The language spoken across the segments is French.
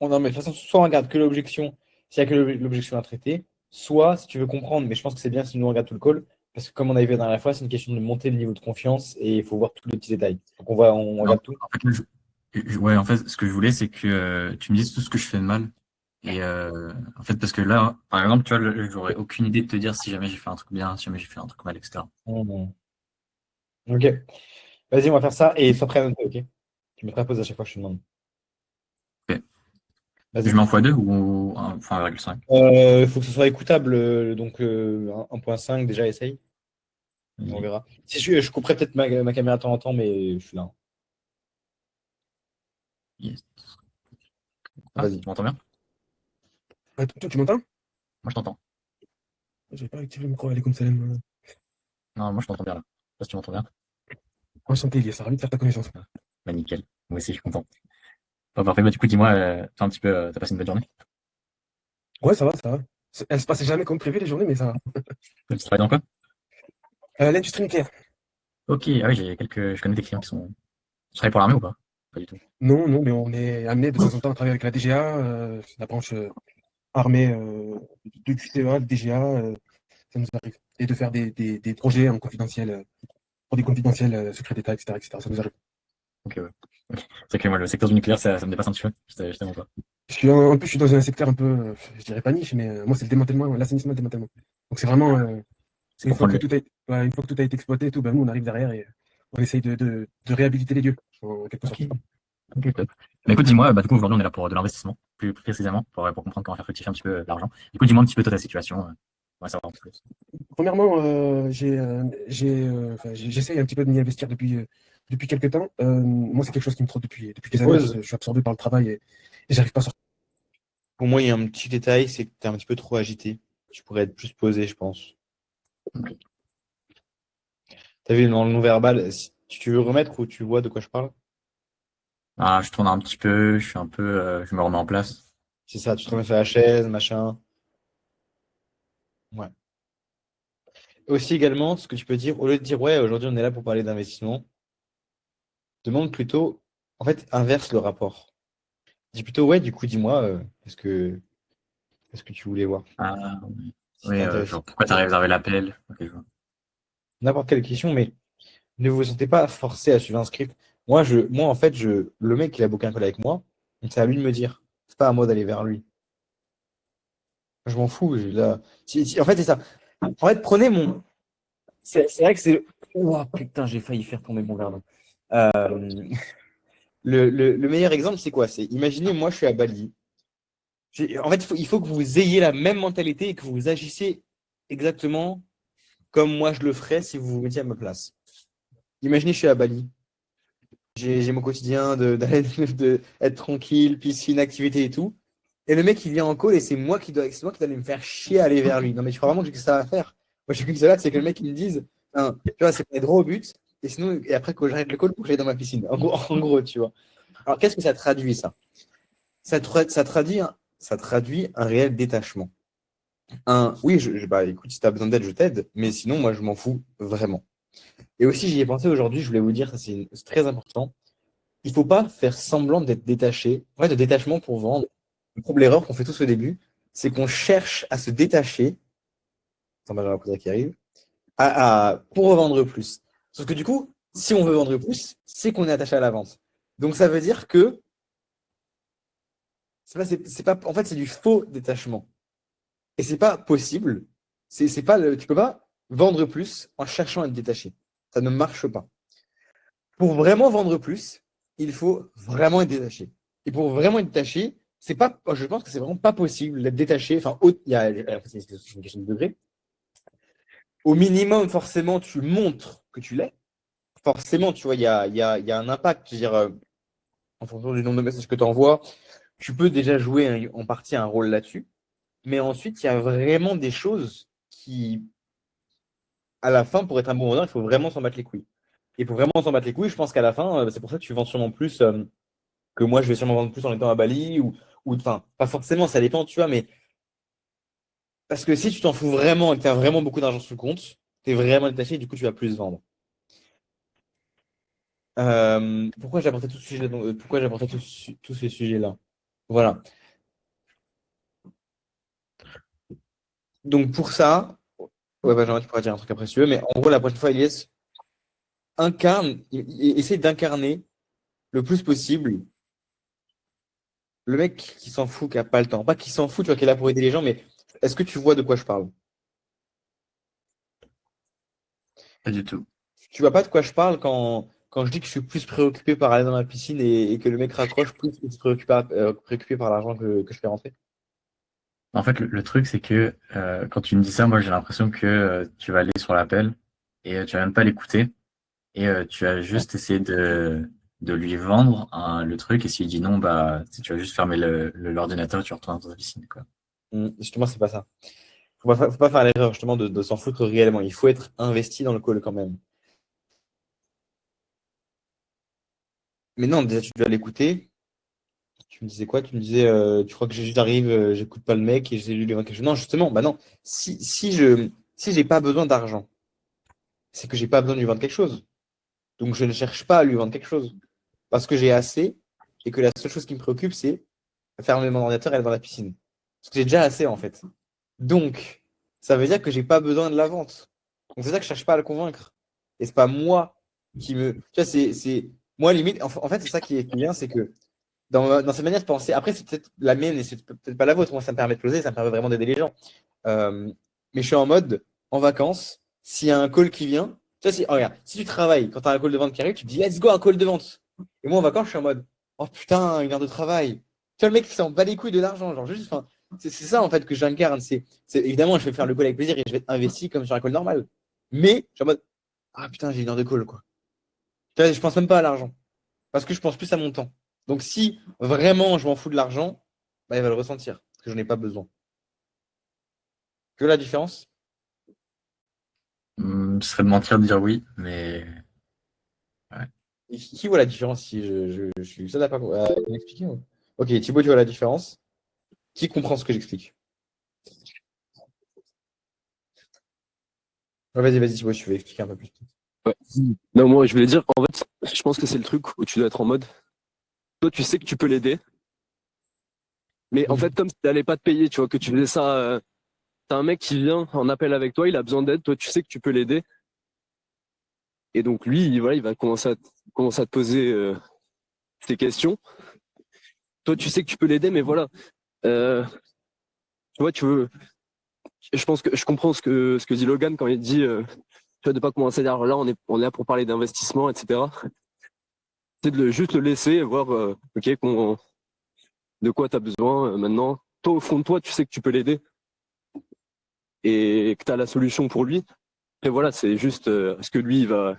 Non, mais de toute façon, soit on regarde que l'objection, s'il n'y a que l'objection à traiter, soit si tu veux comprendre, mais je pense que c'est bien si nous on regarde tout le call, parce que comme on avait vu la dernière fois, c'est une question de monter le niveau de confiance et il faut voir tous les petits détails. Donc on Non, regarde tout. en fait, ouais, en fait, ce que je voulais, c'est que tu me dises tout ce que je fais de mal. Et en fait, parce que là, par exemple, tu vois, j'aurais aucune idée de te dire si jamais j'ai fait un truc bien, si jamais j'ai fait un truc mal, etc. Mhm. Ok, vas-y, on va faire ça et sois prêt à noter, ok? Tu me feras pause à chaque fois que je te demande. Ok. Je Vas-y. mets en x2 ou enfin 1,5. Il faut que ce soit écoutable, donc 1.5 déjà, essaye. On Oui. verra. Si je couperai peut-être ma caméra de temps en temps, mais je suis là. Yes. Ah, Vas-y. tu m'entends bien? Toi, tu m'entends? Moi, je t'entends. J'ai pas activé le micro, Alaykoum salam. Non, moi, je t'entends bien là. Je sais pas si tu m'entends bien. Enchanté, Elias, ravi de faire ta connaissance. Ah, bah, nickel. Moi aussi, je suis content. Bon, parfait. Bah, du coup, dis-moi, toi, un petit peu, t'as passé une bonne journée? Ouais, ça va, ça va. Elle se passait jamais comme prévu les journées, mais ça va. Tu travailles dans quoi? L'industrie nucléaire. Ok, ah oui, je connais des clients qui sont. Tu travailles pour l'armée ou pas? Pas du tout. Non, non, mais on est amené de temps en temps à travailler avec la DGA, la branche armée du CEA, le DGA, ça nous arrive. Et de faire des projets en confidentiel, pour des confidentiels secrets d'État, etc., etc. Ça nous arrive. Ok, ouais. Ok. C'est que moi, le secteur du nucléaire, ça me dépasse un petit peu. Je t'avoue pas. En plus, je suis dans un secteur un peu, je dirais pas niche, mais moi, c'est le démantèlement, l'assainissement et le démantèlement. Donc, c'est vraiment, C'est une pour fois prendre que le. tout a, ouais, une fois que tout a été exploité et tout, ben, nous, on arrive derrière et on essaye de réhabiliter les lieux, en quelque Ok, sorte. ok, top. Mais écoute, dis-moi, bah, du coup, aujourd'hui, on est là pour de l'investissement, plus précisément, pour comprendre comment faire fructifier un petit peu l'argent. Du coup, dis-moi un petit peu toi ta situation. On va savoir un peu plus. Premièrement, j'essaye un petit peu de m'y investir depuis quelques temps. Moi, c'est quelque chose qui me trotte depuis des années. En fait, Pause. je suis absorbé par le travail et j'arrive pas à sortir. Pour moi, il y a un petit détail, c'est que tu es un petit peu trop agité. Tu pourrais être plus posé, je pense. T'as vu dans le non-verbal, si tu veux remettre ou tu vois de quoi je parle? Ah, je tourne un petit peu, je suis un peu, je me remets en place. C'est ça, tu te remets sur la chaise, machin. Ouais. Aussi également, ce que tu peux dire, au lieu de dire ouais, aujourd'hui on est là pour parler d'investissement, demande plutôt, en fait, inverse le rapport. Dis plutôt ouais, du coup, dis-moi, est-ce que tu voulais voir? Ah, oui, Si oui, t'es intéressé. genre, pourquoi t'as réservé l'appel? Ok, je vois. N'importe quelle question, mais ne vous sentez pas forcé à suivre un script. Moi en fait, le mec, il a booké un call avec moi, donc c'est à lui de me dire. C'est pas à moi d'aller vers lui. Je m'en fous. Là. En fait, c'est ça. En fait, prenez mon. C'est vrai que c'est. Ouah, putain, j'ai failli faire tomber mon verre d'eau. Euh, le meilleur exemple, c'est quoi? C'est imaginez, moi, je suis à Bali. En fait, il faut que vous ayez la même mentalité et que vous agissiez exactement comme moi je le ferais si vous vous mettiez à ma place. Imaginez, je suis à Bali. J'ai mon quotidien de être tranquille, piscine, activité et tout. Et le mec, il vient en call et c'est moi qui dois aller me faire chier à aller vers lui. Non, mais tu crois vraiment que j'ai que ça à faire? Moi, j'ai qu'une seule hâte, c'est que le mec, il me dise, hein, tu vois, c'est qu'on est droit au but. Et sinon, et après, que j'arrête le call pour que j'aille dans ma piscine. En gros, tu vois. Alors, qu'est-ce que ça traduit, ça? Ça traduit un réel détachement. Oui, bah, écoute, si tu as besoin d'aide, je t'aide. Mais sinon, moi, je m'en fous vraiment. Et aussi, j'y ai pensé aujourd'hui, je voulais vous dire, ça, c'est très important. Il ne faut pas faire semblant d'être détaché. En fait, le détachement pour vendre, l'erreur qu'on fait tous au début, c'est qu'on cherche à se détacher, sans Benjamin Poudre qui arrive, pour revendre plus. Sauf que du coup, si on veut vendre plus, c'est qu'on est attaché à la vente. Donc ça veut dire que en fait, c'est du faux détachement. Et c'est pas possible. C'est pas tu peux pas vendre plus en cherchant à être détaché. Ça ne marche pas. Pour vraiment vendre plus, il faut vraiment être détaché. Et pour vraiment être détaché, c'est pas, je pense que c'est vraiment pas possible d'être détaché. Enfin, c'est une question de degré. Au minimum, forcément, tu montres que tu l'es. Forcément, tu vois, il y a un impact. Je veux dire, en fonction du nombre de messages que tu envoies, tu peux déjà jouer en partie un rôle là-dessus. Mais ensuite, il y a vraiment des choses qui, à la fin, pour être un bon vendeur, il faut vraiment s'en battre les couilles. Et pour vraiment s'en battre les couilles, je pense qu'à la fin, c'est pour ça que tu vends sûrement plus. Que moi, je vais sûrement vendre plus en étant à Bali ou enfin, pas forcément, ça dépend, tu vois, mais parce que si tu t'en fous vraiment et que tu as vraiment beaucoup d'argent sur le compte, tu es vraiment détaché et du coup, tu vas plus vendre. Pourquoi j'ai apporté tout ce sujet, pourquoi j'ai apporté tous ces sujets-là? Voilà. Donc pour ça, ouais, Benjamin, tu pourras dire un truc après si tu veux, mais en gros, la prochaine fois, Elias essaie d'incarner le plus possible le mec qui s'en fout, qui a pas le temps. Pas qui s'en fout, tu vois, qui est là pour aider les gens, mais est-ce que tu vois de quoi je parle? Pas du tout. Tu vois pas de quoi je parle quand je dis que je suis plus préoccupé par aller dans la piscine et que le mec raccroche plus que préoccupé par l'argent que je fais rentrer? En fait, le truc, c'est que quand tu me dis ça, moi, j'ai l'impression que tu vas aller sur l'appel et tu vas même pas l'écouter et tu vas juste essayer de lui vendre le truc et s'il dit non, bah, tu vas juste fermer l'ordinateur et tu retournes dans ta piscine, quoi. Justement, c'est pas ça. Faut pas faire l'erreur justement de s'en foutre réellement. Il faut être investi dans le call quand même. Mais non, déjà, tu dois l'écouter. Tu me disais quoi? Tu me disais, tu crois que j'arrive, j'écoute pas le mec et j'essaie de lui vendre quelque chose. Non, justement, bah non. Si j'ai pas besoin d'argent, c'est que j'ai pas besoin de lui vendre quelque chose. Donc je ne cherche pas à lui vendre quelque chose. Parce que j'ai assez et que la seule chose qui me préoccupe, c'est fermer mon ordinateur et aller dans la piscine. Parce que j'ai déjà assez en fait. Donc, ça veut dire que j'ai pas besoin de la vente. Donc c'est ça que je cherche pas à le convaincre. Et c'est pas moi qui me. Tu vois, moi limite. En fait, c'est ça qui est bien, c'est que dans cette manière de penser, après, c'est peut-être la mienne et c'est peut-être pas la vôtre. Moi, ça me permet de closer, ça me permet vraiment d'aider les gens. Euh, mais je suis en mode, en vacances, s'il y a un call qui vient, tu vois, regarde, si tu travailles, quand tu as un call de vente qui arrive, tu te dis, let's go, un call de vente. Et moi, en vacances, je suis en mode, oh putain, 1 heure de travail. Tu vois, le mec qui s'en bat les couilles de l'argent, genre, juste, enfin, c'est ça, en fait, que j'incarne. Évidemment, je vais faire le call avec plaisir et je vais être investi comme sur un call normal. Mais, je suis en mode, ah putain, j'ai 1 heure de call, quoi. Tu vois, je pense même pas à l'argent. Parce que je pense plus à mon temps. Donc, si vraiment je m'en fous de l'argent, bah, il va le ressentir. Parce que je n'ai pas besoin. Tu vois la différence? Ce serait de mentir de dire oui, mais ouais. Qui voit la différence si je suis seul à pas à l'expliquer? Ok, Thibaut, tu vois la différence. Qui comprend ce que j'explique? Ouais, vas-y, Thibaut, tu veux expliquer un peu plus. Ouais. Non, moi, je voulais dire, en fait, je pense que c'est le truc où tu dois être en mode, toi, tu sais que tu peux l'aider, mais en fait, comme si t'allais pas te payer, tu vois, que tu faisais ça, t'as un mec qui vient en appel avec toi, il a besoin d'aide, toi, tu sais que tu peux l'aider, et donc lui, voilà, il va commencer à te poser tes questions. Toi, tu sais que tu peux l'aider, mais voilà, euh, tu vois, je pense que je comprends ce que dit Logan quand il dit, tu vois, de pas commencer à dire, là, on est là pour parler d'investissement, etc. C'est juste le laisser, voir, ok, de quoi tu as besoin maintenant. Toi, au fond de toi, tu sais que tu peux l'aider et que tu as la solution pour lui. Et voilà, c'est juste est-ce que lui, il va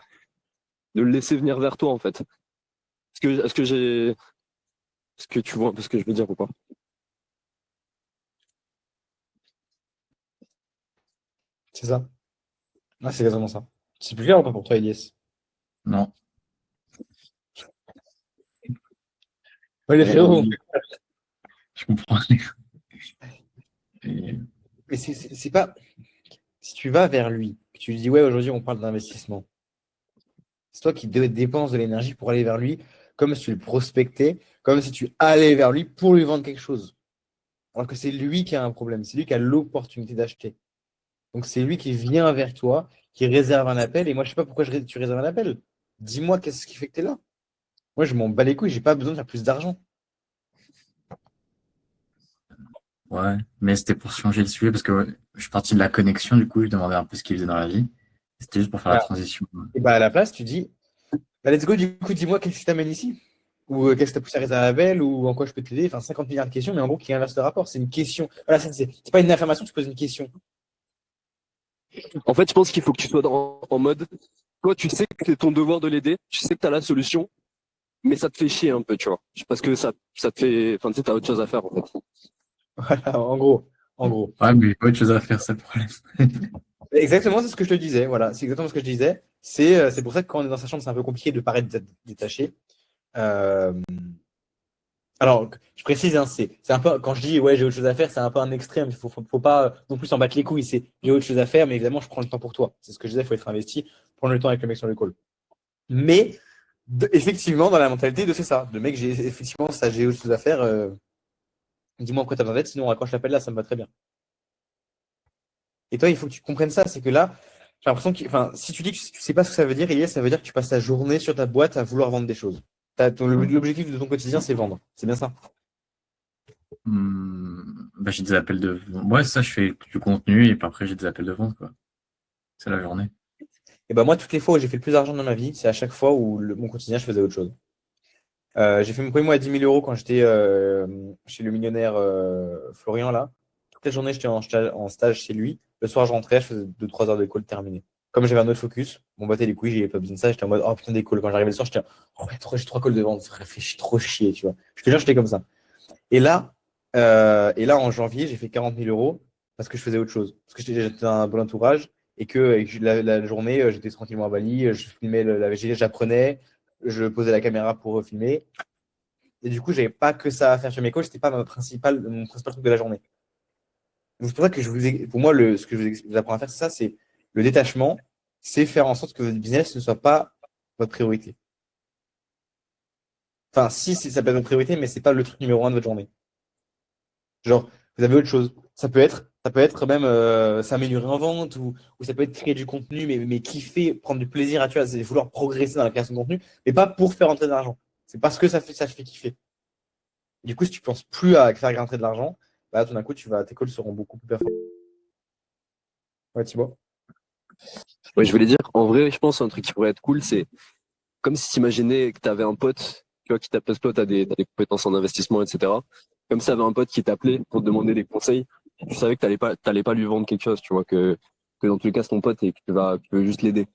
de le laisser venir vers toi, en fait. Est-ce que tu vois un peu ce que je veux dire ou pas? C'est ça. Ah, c'est exactement ça. C'est plus clair ou pas pour toi, Elias? Non. Ouais, les frérots. Je comprends. Et- Mais c'est pas. Si tu vas vers lui, que tu lui dis, ouais, aujourd'hui, on parle d'investissement, c'est toi qui dépenses de l'énergie pour aller vers lui, comme si tu le prospectais, comme si tu allais vers lui pour lui vendre quelque chose. Alors que c'est lui qui a un problème, c'est lui qui a l'opportunité d'acheter. Donc c'est lui qui vient vers toi, qui réserve un appel. Et moi, je sais pas pourquoi tu réserves un appel. Dis-moi qu'est-ce qui fait que tu es là. Moi, je m'en bats les couilles, j'ai pas besoin de faire plus d'argent. Ouais, mais c'était pour changer le sujet parce que ouais, je suis parti de la connexion, du coup, je demandais un peu ce qu'il faisait dans la vie. C'était juste pour faire la Voilà. transition. Et bah à la place, tu dis, bah, let's go, du coup, dis-moi qu'est-ce qui t'amène ici. Ou qu'est-ce qui t'a poussé à réserver un appel, ou en quoi je peux t'aider. Enfin, 50 milliards de questions, mais en gros, qui inverse le rapport. C'est une question. Voilà, c'est pas une affirmation, tu poses une question. En fait, je pense qu'il faut que tu sois en mode, toi, tu sais que c'est ton devoir de l'aider, tu sais que tu as la solution, mais ça te fait chier un peu, tu vois. Parce que ça te fait. Enfin, tu sais, t'as autre chose à faire, en fait. Voilà, en gros. En gros. Ouais, mais il y a pas autre chose à faire, c'est le problème. Exactement, c'est ce que je te disais. Voilà, c'est exactement ce que je disais. C'est pour ça que quand on est dans sa chambre, c'est un peu compliqué de paraître détaché. Euh, Alors, je précise, hein, c'est un peu, quand je dis ouais, j'ai autre chose à faire, c'est un peu un extrême. Faut pas non plus s'en battre les couilles. C'est j'ai autre chose à faire, mais évidemment, je prends le temps pour toi. C'est ce que je disais, il faut être investi, prendre le temps avec le mec sur le call. Mais effectivement, dans la mentalité de c'est ça. Le mec, j'ai effectivement ça, j'ai autre chose à faire. Dis-moi quoi t'as besoin d'aide, sinon on raccroche l'appel là, ça me va très bien. Et toi, il faut que tu comprennes ça, c'est que là, j'ai l'impression que, enfin, si tu dis que tu sais pas ce que ça veut dire, Elias, ça veut dire que tu passes ta journée sur ta boîte à vouloir vendre des choses. L'objectif de ton quotidien, c'est vendre. C'est bien ça. Bah, j'ai des appels de ouais, ça, je fais du contenu et puis après, j'ai des appels de vente, quoi. C'est la journée. Et ben moi, toutes les fois où j'ai fait le plus d'argent dans ma vie, c'est à chaque fois où mon quotidien, je faisais autre chose. J'ai fait mon premier mois à 10 000 euros quand j'étais chez le millionnaire Florian, là. Toute la journée, j'étais en stage chez lui. Le soir, je rentrais, je faisais 2-3 heures de call terminé. Comme j'avais un autre focus, mon battait les couilles, j'avais pas besoin de ça. J'étais en mode, oh putain, des calls. Quand j'arrivais le soir, j'étais, oh, j'ai 3 calls de vente, ça réfléchit trop chier, tu vois. Je te jure, j'étais comme ça. Et là, en janvier, j'ai fait 40 000 euros parce que je faisais autre chose. Parce que j'étais dans un bon entourage et que la journée, j'étais tranquillement à Bali, je filmais la VG, j'apprenais, je posais la caméra pour filmer. Et du coup, j'avais pas que ça à faire sur mes calls, c'était pas mon principal truc de la journée. Donc, c'est pour ça que pour moi, ce que je vous apprends à faire, c'est ça, c'est le détachement, c'est faire en sorte que votre business ne soit pas votre priorité. Enfin, si, ça peut être votre priorité, mais c'est pas le truc numéro 1 de votre journée. Genre, vous avez autre chose. Ça peut être même s'améliorer en vente ou ça peut être créer du contenu, mais kiffer, prendre du plaisir à tu vois, c'est vouloir progresser dans la création de contenu, mais pas pour faire rentrer de l'argent. C'est parce que ça te fait kiffer. Du coup, si tu penses plus à faire rentrer de l'argent, bah, tout d'un coup, tes calls seront beaucoup plus performants. Ouais, tu vois. Ouais, je voulais dire, en vrai, je pense un truc qui pourrait être cool, c'est comme si tu imaginais que tu avais un pote, tu vois, qui t'appelle, toi, t'as des compétences en investissement, etc. Comme si tu avais un pote qui t'appelait pour te demander des conseils, tu savais que t'allais pas lui vendre quelque chose, tu vois, que dans tous les cas, c'est ton pote et que tu veux juste l'aider. Tu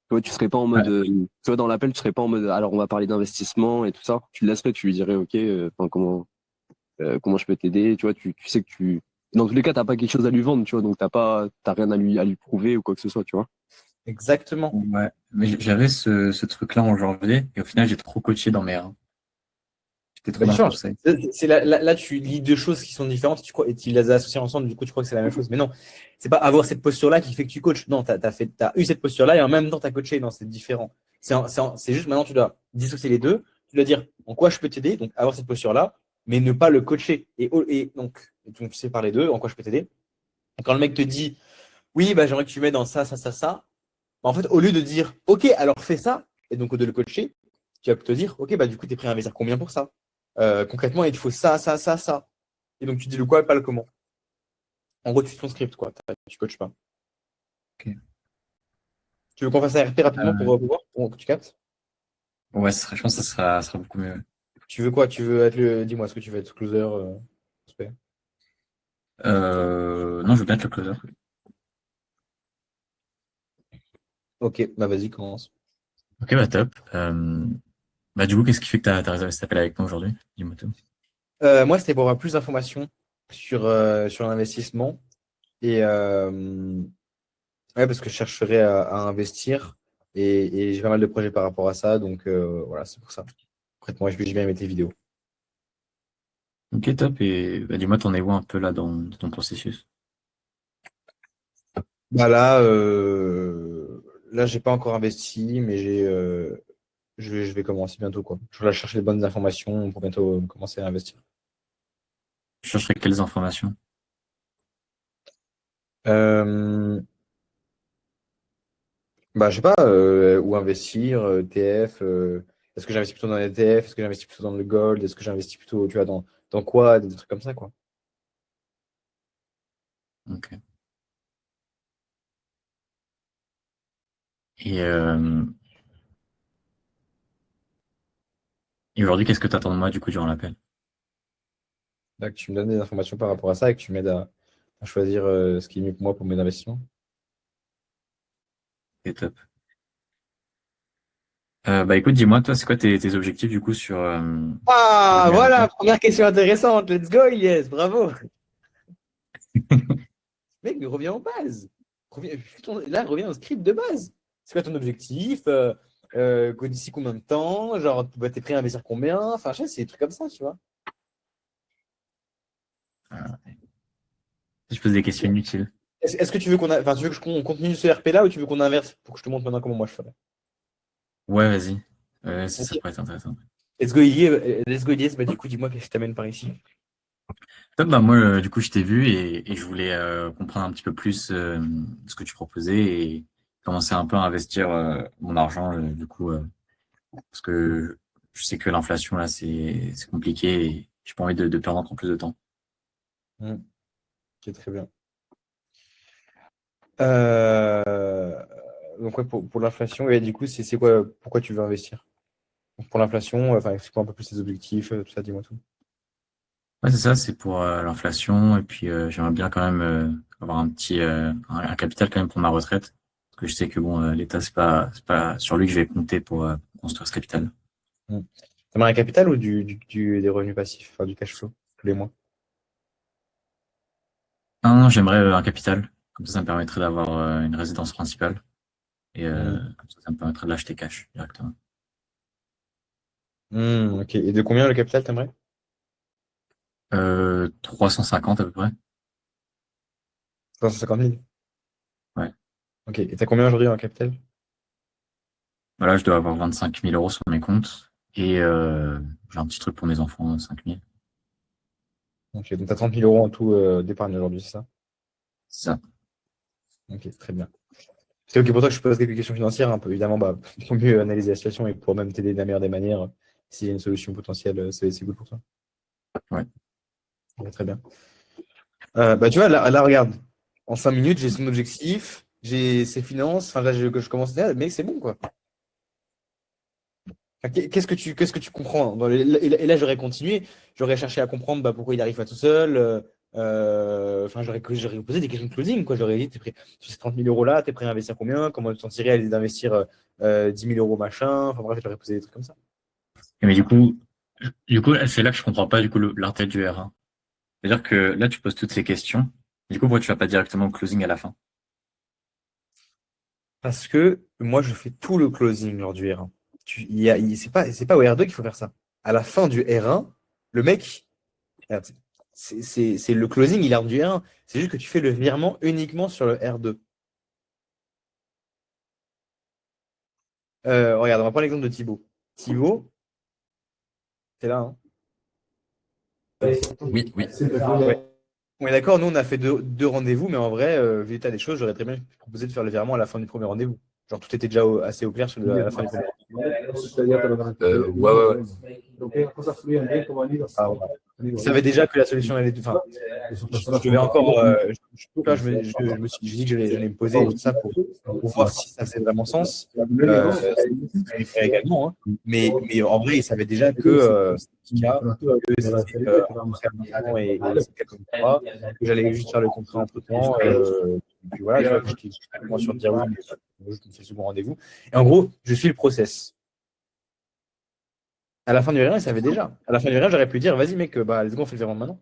vois, tu serais pas en mode, Ouais. tu vois, dans l'appel, tu serais pas en mode, alors on va parler d'investissement et tout ça. Tu le laisserais, tu lui dirais, ok, enfin, comment je peux t'aider, tu vois, tu sais que dans tous les cas, t'as pas quelque chose à lui vendre, tu vois, donc t'as rien à lui prouver ou quoi que ce soit, tu vois. Exactement. Ouais. Mais j'avais ce truc-là en janvier et au final, j'ai trop coaché dans mes reins. J'étais trop Bah, tu dans le changes. conseil. Là, tu lis deux choses qui sont différentes et tu les associes ensemble, du coup, tu crois que c'est la même chose. Mais non, c'est pas avoir cette posture-là qui fait que tu coaches. Non, t'as eu cette posture-là et en même temps, tu as coaché. Non, c'est différent. C'est juste maintenant, tu dois dissocier les deux. Tu dois dire en quoi je peux t'aider, donc avoir cette posture-là, mais ne pas le coacher. Et donc, tu sais par les deux, en quoi je peux t'aider. Et quand le mec te dit, oui, bah, j'aimerais que tu m'aides dans ça, ça, ça, ça, bah, en fait, au lieu de dire, OK, alors fais ça, et donc de le coacher, tu vas te dire, OK, bah, du coup, tu es prêt à investir combien pour ça? Concrètement, il te faut ça, ça, ça, ça. Et donc, tu dis le quoi et pas le comment. En gros, tu fais ton script, quoi. Tu coaches pas. Ok. Tu veux qu'on fasse un RP rapidement Euh, pour que tu captes? ouais, je pense que ça sera beaucoup mieux. Tu veux quoi? Tu veux être dis-moi ce que tu veux être closer. Prospect. Non, je veux bien être le closer. OK, bah vas-y, commence. Ok, bah top. Bah du coup, qu'est-ce qui fait que t'as réservé cet appel avec moi aujourd'hui? Dis-moi tout. Moi, c'était pour avoir plus d'informations sur l'investissement. Et ouais, parce que je chercherais à investir et j'ai pas mal de projets par rapport à ça. Donc voilà, c'est pour ça. Concrètement, je vais bien mettre les vidéos. Ok, top. Et bah, dis-moi, t'en es où un peu là dans ton processus? Bah là, j'ai pas encore investi, mais je vais commencer bientôt, quoi. Je vais chercher les bonnes informations pour bientôt commencer à investir. Tu chercherais quelles informations? Euh, Bah, je sais pas, où investir, ETF, est-ce que j'investis plutôt dans les ETF, est-ce que j'investis plutôt dans le gold, est-ce que j'investis plutôt, tu vois, dans quoi, des trucs comme ça, quoi. Ok. Et, euh, et aujourd'hui, qu'est-ce que t'attends de moi du coup durant l'appel? Là, que tu me donnes des informations par rapport à ça et que tu m'aides à choisir ce qui est mieux pour moi pour mes investissements. Ok, top. Bah écoute, dis-moi, toi, c'est quoi tes objectifs du coup sur Ah, voilà, l'humanité? première question intéressante. Let's go, yes, bravo. Mec, mais reviens en base. Là, reviens au script de base. C'est quoi ton objectif? D'ici combien de temps? Genre, bah, t'es prêt à investir combien? Enfin, je sais, c'est des trucs comme ça, tu vois. Je pose des questions inutiles. Est-ce que tu veux enfin, tu veux que qu'on continue ce RP là ou tu veux qu'on inverse pour que je te montre maintenant comment moi je ferais? Ouais, vas-y. Ça Ok. pourrait être intéressant. Let's go, Ilyes. Bah, du coup, dis-moi qu'est-ce qui t'amène par ici. Top, bah moi, du coup, je t'ai vu et je voulais comprendre un petit peu plus ce que tu proposais et commencer un peu à investir mon argent, du coup, parce que je sais que l'inflation, là, c'est compliqué et j'ai pas envie de perdre encore plus de temps. Hmm, c'est très bien. Euh, Donc, ouais, pour l'inflation, et du coup, c'est quoi, pourquoi tu veux investir? Donc, pour l'inflation, enfin, c'est quoi un peu plus tes objectifs, tout ça, dis-moi tout. Ouais, c'est ça, c'est pour l'inflation et puis j'aimerais bien quand même avoir un capital quand même pour ma retraite. Parce que je sais que bon, l'État, c'est pas sur lui que je vais compter pour construire ce capital. Hmm. T'aimerais un capital ou des revenus passifs, enfin, du cash flow, tous les mois? Non, non, j'aimerais un capital. Comme ça me permettrait d'avoir une résidence principale. Et Hmm. comme ça me permettrait de l'acheter cash directement. Ok. Et de combien le capital, t'aimerais? 350 à peu près. 350 000. Ouais. Ok. Et t'as combien aujourd'hui en capital? Voilà, je dois avoir 25 000 euros sur mes comptes. Et j'ai un petit truc pour mes enfants, 5 000. Ok. Donc, t'as 30 000 euros en tout d'épargne aujourd'hui, c'est ça? C'est ça. Ok, très bien. C'est ok pour toi que je pose quelques questions financières, un peu évidemment, bah, pour mieux analyser la situation et pour même t'aider de la meilleure des manières, s'il y a une solution potentielle, c'est cool pour toi. Ouais. Ok, très bien. Bah, tu vois, là, regarde, en 5 minutes, j'ai son objectif, j'ai ses finances, enfin là, je commence à dire, mais c'est bon, quoi. Enfin, qu'est-ce que tu comprends et là, j'aurais continué, j'aurais cherché à comprendre bah, pourquoi il n'arrive pas tout seul. Enfin, j'aurais posé des questions de closing, quoi. J'aurais dit, tu sais 30 000 euros là, t'es prêt à investir combien? Comment tu t'en tirais à l'idée d'investir 10 000 euros machin? Enfin bref, j'aurais posé des trucs comme ça. Mais du coup, c'est là que je comprends pas du coup l'intérêt du R1. C'est-à-dire que là, tu poses toutes ces questions. Du coup, pourquoi tu vas pas directement au closing à la fin? Parce que moi, je fais tout le closing lors du R1. C'est pas au R2 qu'il faut faire ça. À la fin du R1, le mec, regarde, c'est le closing, il est du R1. C'est juste que tu fais le virement uniquement sur le R2. Regarde, on va prendre l'exemple de Thibaut. Thibaut, c'est là, hein. Oui, oui. Ouais. On est d'accord, nous on a fait deux rendez-vous, mais en vrai, vu l'état des choses, j'aurais très bien proposé de faire le virement à la fin du premier rendez-vous. Genre tout était déjà assez au clair à la fin du premier Ouais, ouais, ouais. rendez-vous. Il savait déjà que la solution allait. Enfin, je vais encore. Là, je me suis dit que j'allais me poser tout ça pour voir si ça faisait vraiment sens. Je l'ai fait également, hein. Mais en vrai, il savait déjà que c'était que c'était un et c'était comme ça, que j'allais juste faire le contrat entre temps. Puis voilà, je vois que j'étais complètement sûr de dire oui, mais je me fais le second rendez-vous. Et en gros, je suis le process. À la fin du rien, il savait déjà. À la fin du rien, j'aurais pu dire, vas-y mec, bah, let's go, on fait le virement maintenant.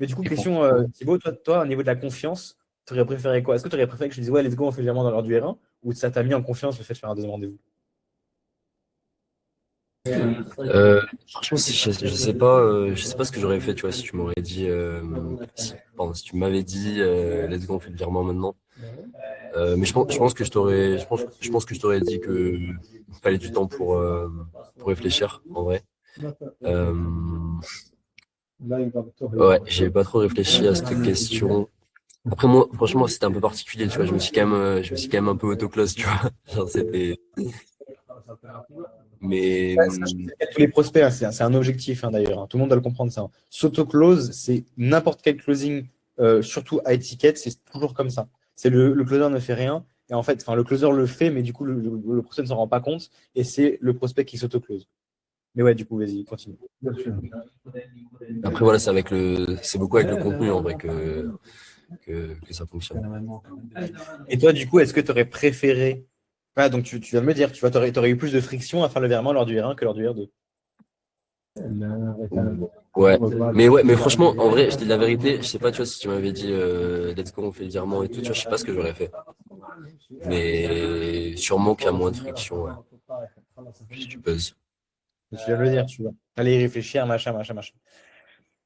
Mais du coup, Et pour- question, Thibaut, toi, au niveau de la confiance, tu aurais préféré quoi? Est-ce que tu aurais préféré que je te dise, ouais, let's go, on fait le virement dans l'heure du R1, ou ça t'a mis en confiance le fait de faire un deuxième rendez-vous? Franchement, je sais pas ce que j'aurais fait, tu vois, si tu m'aurais dit, si tu m'avais dit, let's go, on fait le virement maintenant. Mais je pense que je pense que je t'aurais dit que il fallait du temps pour réfléchir, en vrai. Euh, ouais, j'ai pas trop réfléchi à cette question. Après moi, franchement, c'était un peu particulier, tu vois. Je me suis quand même un peu auto-close, tu vois. Genre, mais Ouais, ça, je pense que tous les prospects, hein, c'est un objectif hein, d'ailleurs, hein. Tout le monde doit le comprendre ça, hein. S'auto-close, c'est n'importe quel closing, surtout à étiquette, c'est toujours comme ça. C'est le closer ne fait rien, et en fait, enfin, le closer le fait, mais du coup, le prospect ne s'en rend pas compte, et c'est le prospect qui s'auto-close. Mais ouais, du coup, vas-y, continue. après voilà, c'est beaucoup avec le contenu en vrai que ça fonctionne. Et toi, du coup, est-ce que tu aurais préféré. Ah, donc tu vas me dire, tu vois, t'aurais eu plus de friction à faire le virement lors du R1 que lors du R2. Ouais, mais franchement, en vrai, je te dis la vérité, je sais pas, tu vois, si tu m'avais dit let's go, on fait le virement et tout, tu vois, je sais pas ce que j'aurais fait. Mais sûrement qu'il y a moins de friction, ouais. Si tu pèses. Tu viens de le dire, tu vois. Allez y réfléchir, machin, machin, machin.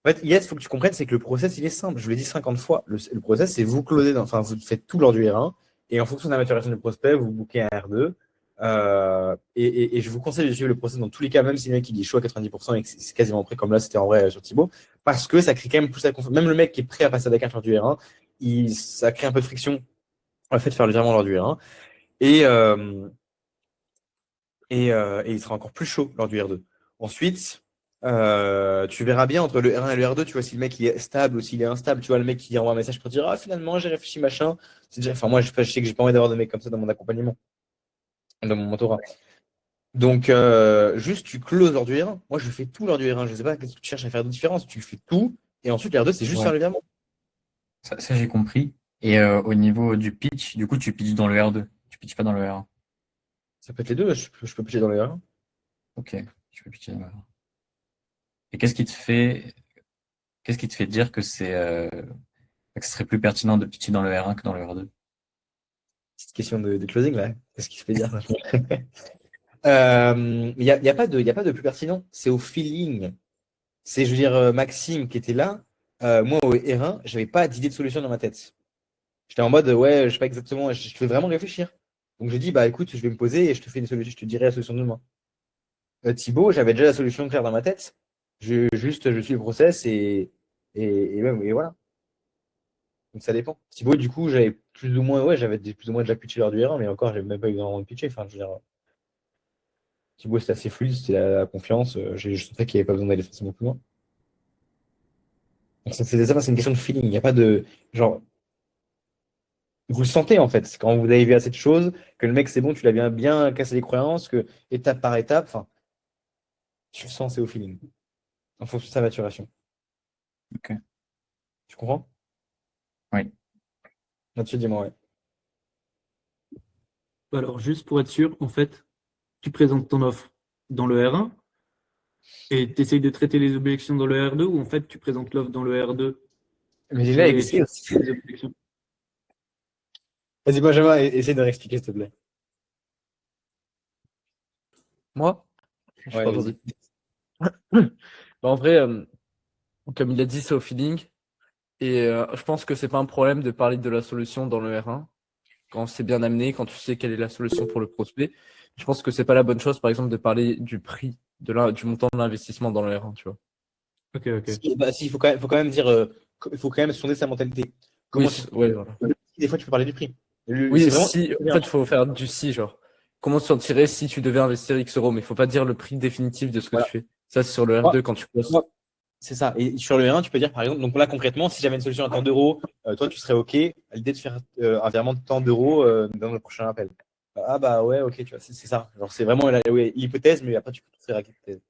En fait, Yes, il faut que tu comprennes, c'est que le process, il est simple. Je vous l'ai dit 50 fois. Le process, c'est vous closez, enfin, vous faites tout lors du R1. Et en fonction de la maturation du prospect, vous bookez un R2. Et je vous conseille de suivre le process dans tous les cas, même si le mec il dit chaud à 90% et que c'est quasiment prêt, comme là, c'était en vrai sur Thibaut. parce que ça crée quand même plus la confiance. Même le mec qui est prêt à passer à la carte lors du R1, ça crée un peu de friction le fait de faire le virement lors du R1. Et, et il sera encore plus chaud lors du R2. Ensuite, tu verras bien entre le R1 et le R2, tu vois si le mec il est stable ou s'il est instable. Tu vois le mec qui envoie un message pour dire ah finalement j'ai réfléchi machin. C'est déjà, enfin moi je sais que j'ai pas envie d'avoir de mecs comme ça dans mon accompagnement, dans mon mentorat. Donc juste tu closes lors du R1. Moi je fais tout lors du R1. Je sais pas qu'est-ce que tu cherches à faire de différence. Tu fais tout et ensuite le R2 c'est juste Ouais. faire le virement. Ça, j'ai compris. Et au niveau du pitch, du coup, tu pitches dans le R2. Tu pitches pas dans le R1. Ça peut être les deux. Je peux pitcher dans le R1. Ok, tu peux pitcher dans le R1. Et qu'est-ce qui te fait dire que que ce serait plus pertinent de pitcher dans le R1 que dans le R2? Petite question de closing là. Qu'est-ce qui se fait dire? Il n'y a pas de plus pertinent. C'est au feeling. C'est, je veux dire, Maxime qui était là. Moi, au R1, j'avais pas d'idée de solution dans ma tête. J'étais en mode, ouais, je sais pas exactement, je fais vraiment réfléchir. Donc, j'ai dit, bah écoute, je vais me poser et je te fais une solution, je te dirai la solution de demain. Thibaut, j'avais déjà la solution claire dans ma tête. Je suis le process et voilà. Donc, ça dépend. Thibaut, du coup, j'avais plus ou moins, ouais, plus ou moins déjà pitché lors du R1, mais encore, j'avais même pas eu vraiment de pitcher. Enfin, je veux dire, Thibaut, c'était assez fluide, c'était la confiance. Je sentais qu'il n'y avait pas besoin d'aller forcément plus loin. Donc, c'est une question de feeling. Il n'y a pas de. Genre, vous le sentez en fait. Quand vous avez vu assez de choses, que le mec, c'est bon, tu l'as bien cassé les croyances, que étape par étape, enfin, tu le sens, c'est au feeling. En fonction de sa maturation. Ok. Tu comprends? Oui. Là-dessus, dis-moi, ouais. Alors, juste pour être sûr, en fait, tu présentes ton offre dans le R1 et tu essayes de traiter les objections dans le R2 ou en fait, tu présentes l'offre dans le R2 Mais déjà, et tu aussi. traites les objections. Vas-y, Benjamin, essaye de réexpliquer, s'il te plaît. Moi? Je Ouais, pas vas-y. entendu. Bah, en vrai, comme il a dit, c'est au feeling. Et je pense que c'est pas un problème de parler de la solution dans le R1 quand c'est bien amené, quand tu sais quelle est la solution pour le prospect. Je pense que c'est pas la bonne chose, par exemple, de parler du prix, du montant de l'investissement dans le R1, tu vois. Ok, ok. Bah, si, faut quand même dire, il faut quand même sonder sa mentalité. Comment Oui, ouais, voilà. des fois, tu peux parler du prix. Oui, C'est vraiment. si, en fait, il faut faire du si, genre. Comment te sentirais si tu devais investir X euros, mais il faut pas dire le prix définitif de ce que Voilà. tu fais. Ça, c'est sur le R2 quand tu poses. Moi, c'est ça. Et sur le R1, tu peux dire, par exemple, donc là, concrètement, si j'avais une solution à tant d'euros, toi, tu serais OK à l'idée de faire un virement de tant d'euros dans le prochain appel. Ah, bah ouais, OK, tu vois, c'est ça. Genre, c'est vraiment l'hypothèse, mais après, tu peux tout faire avec l'hypothèse.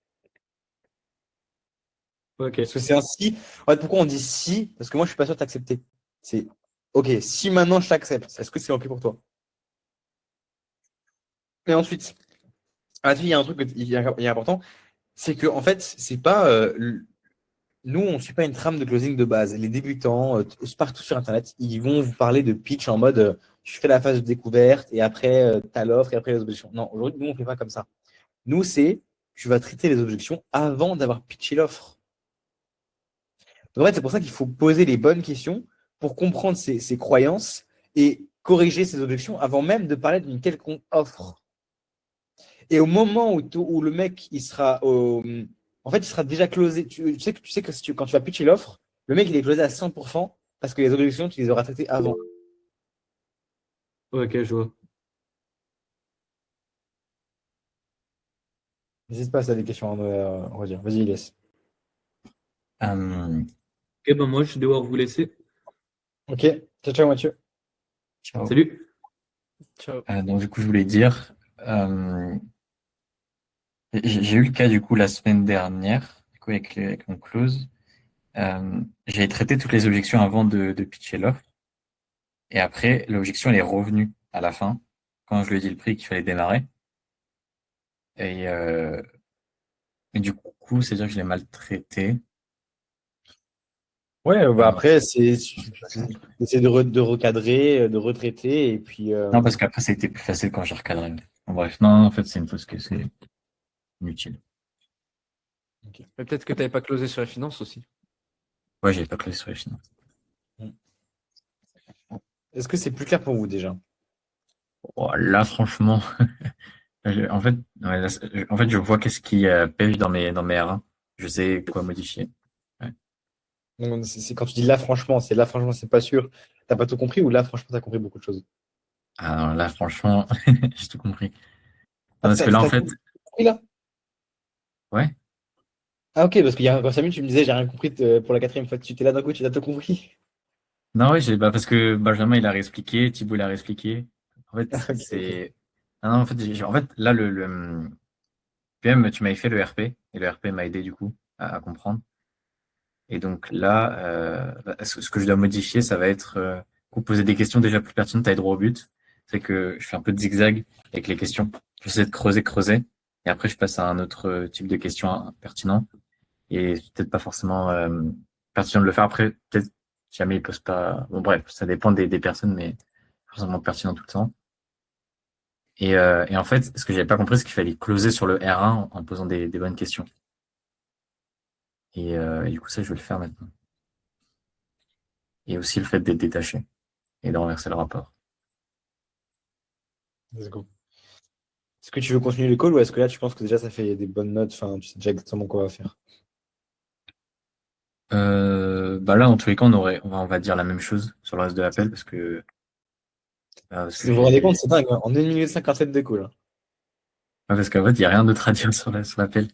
Ok. Parce que c'est un si. En fait, pourquoi on dit si? Parce que moi, je suis pas sûr de t'accepter. C'est OK, si maintenant je t'accepte, est-ce que c'est OK pour toi? Et ensuite, il y a un truc qui est important, c'est que en fait, c'est pas. Nous, on ne suit pas une trame de closing de base. Les débutants, partout sur Internet, ils vont vous parler de pitch en mode tu fais la phase de découverte et après, tu as l'offre et après les objections. Non, aujourd'hui, nous, on ne fait pas comme ça. Nous, c'est tu vas traiter les objections avant d'avoir pitché l'offre. En fait, c'est pour ça qu'il faut poser les bonnes questions pour comprendre ses croyances et corriger ses objections avant même de parler d'une quelconque offre. Et au moment où le mec, il sera en fait, il sera déjà closé. Tu sais que quand tu vas pitcher l'offre, le mec, il est closé à 100% parce que les objections, tu les auras traitées avant. Ok, je vois. N'hésite pas à des questions, on va dire. Vas-y, laisse. Ok, ben moi, je vais devoir vous laisser. Ok, ciao, Mathieu. Ciao. Salut. Ciao. Donc, du coup, je voulais dire, j'ai eu le cas, du coup, la semaine dernière, du coup, avec mon close. J'ai traité toutes les objections avant de pitcher l'offre. Et après, l'objection, elle est revenue à la fin, quand je lui ai dit le prix qu'il fallait démarrer. Et du coup, c'est-à-dire que je l'ai maltraité. Ouais, bah après, c'est essayer de recadrer, de retraiter, et puis. Non, parce qu'après, ça a été plus facile quand j'ai recadré. Bon, bref, non, en fait, c'est une fausse que c'est inutile. Mais peut-être que tu n'avais pas closé sur la finance aussi. Ouais, j'avais pas closé sur les finances. Est-ce que c'est plus clair pour vous déjà? Oh, là, franchement, en fait, ouais, je vois qu'est-ce qui pêche dans mes R1. Je sais quoi modifier. Ouais. Donc, quand tu dis là, franchement, c'est là, franchement, c'est pas sûr, t'as pas tout compris ou là, franchement, t'as compris beaucoup de choses. Alors là, franchement, j'ai tout compris. Non, Ah, parce que là, en t'as fait, tout compris là? ouais. Ah, ok, parce qu'il y a encore 5 minutes, tu me disais, j'ai rien compris pour la quatrième fois que tu étais là d'un coup, tu as tout compris. Non, ouais, parce que Benjamin, il a réexpliqué, Thibaut, il a réexpliqué. En Ah, fait, ok, ok. c'est. Ah non, en fait, en fait, là, PM, tu m'avais fait le RP, et le RP m'a aidé, du coup, à comprendre. Et donc là, ce que je dois modifier, ça va être vous poser des questions déjà plus pertinentes, aller droit au but. C'est que je fais un peu de zigzag avec les questions. J'essaie de creuser, et après je passe à un autre type de questions pertinent. Et c'est peut-être pas forcément pertinent de le faire après. Peut-être jamais il pose pas. Bon bref, ça dépend des personnes, mais forcément pertinent tout le temps. Et en fait, ce que j'avais pas compris, c'est qu'il fallait closer sur le R1 en posant des bonnes questions. Et du coup, ça, je vais le faire maintenant. Et aussi le fait d'être détaché et de renverser le rapport. Let's go. Est-ce que tu veux continuer le call ou est-ce que là, tu penses que déjà, ça fait des bonnes notes, enfin, tu sais déjà exactement quoi on va faire? Bah là, en tous les cas, on va dire la même chose sur le reste de l'appel parce que Si vous vous rendez compte, j'ai, c'est dingue, hein. En 1 minute 57 de call, hein. parce qu'en fait, il n'y a rien d'autre à dire sur l'appel.